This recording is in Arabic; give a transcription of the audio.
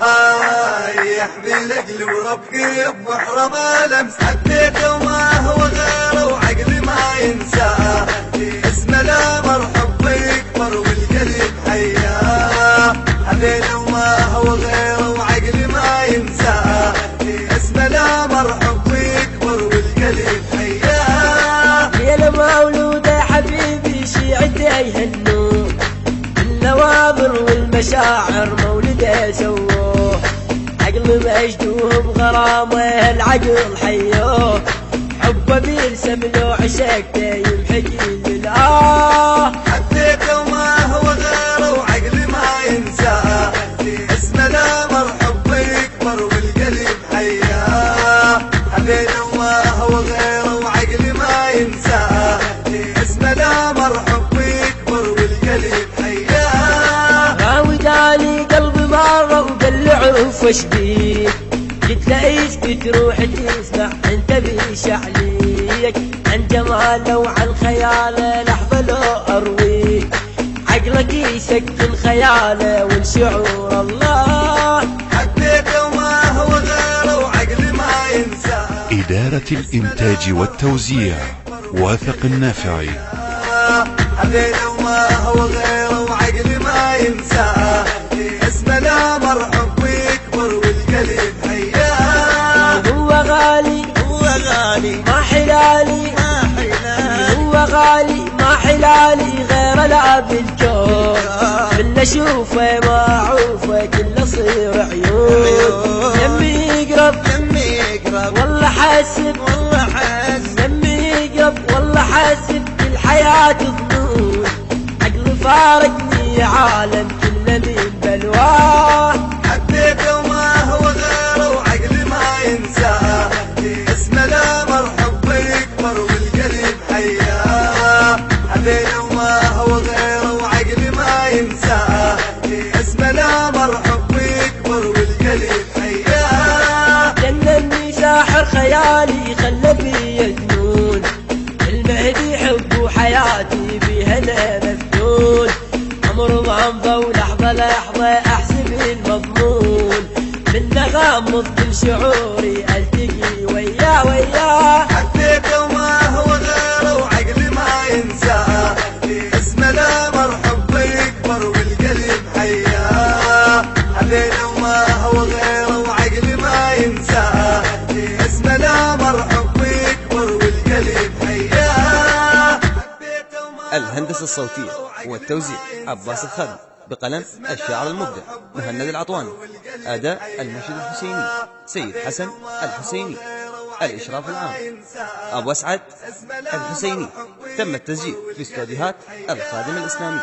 يحمي القلب وربي ببحر ما لمس، حبيته وما هو غيره وعقلي ما ينساه، اسمه لا مرحب يكبر والقلب حياه، حبيته وما هو غيره وعقلي ما ينساه، اسمه لا مرحب يكبر والقلب حياه. يا المولود حبيبي شيعته يهنوه، النواظر والمشاعر مولده سووه، عقل مجدوه بغرامه العقل حيوه، حبه بيرسم له عشقته يمحي للآه، حبيته وما هو غيره وعقلي ما ينساه، اسمه لا مرحب يكبر والقلب حياه، حبيته وما هو غيره وعقلي ما ينساه، اسمه لا مرحب يكبر والقلب حياه. راوداني قلبي مرة وقلعه فشديد، قلت له ايش بتروح تسمع انت بيش عليك، عن جماله وعن خياله لحظة لو ارويه، عقلك يسكن خياله والشعور الله، حبيته وما هو غيره وعقلي ما ينساه. إدارة الإنتاج والتوزيع واثق النافعي. حبيته وما هو غيره وعقلي ما ينساه، اسمه لا مرحب يكبر والقلب حياه. هو غالي هو غالي ما حلالي، ما حلال، هو غالي ما حلالي غير لا بالكون، من اشوفه ما اعوفه كله صير عيون، يمي يقرب والله حاسب يمي يقرب والله حاسب الحياة ظنون، عقلي فارقني عالم كله من بلواه، حبيته وما هو غيره وعقلي ما ينساه، اسمه لا مرحب يكبر والقلب حياه، حبيته وما هو غيره وعقلي ما ينساه، اسمه لا مرحب يكبر والقلب حياه. جنني ساحر خيالي خلى بي جنون، المهدي حب حياتي بها انا مفتون، امر ضمضه ولحظه لحظه احسب المضمون، من غامض كل شعوري التقي وياه، حبيته وما هو غيره وعقلي ما ينساه، اسمه لا مرحب يكبر والقلب حياه، حبيته وما هو غيره وعقلي ما ينساه، اسمه لا مرحب يكبر والقلب حياه. الهندسة الصوتية والتوزيع عباس الخادم، بقلم الشاعر المبدع مهند العطواني، أداء المنشد الحسيني سيد حسن الحسيني، الإشراف العام أبو أسعد الحسيني. تم التسجيل في استوديوهات الخادم الإسلامي.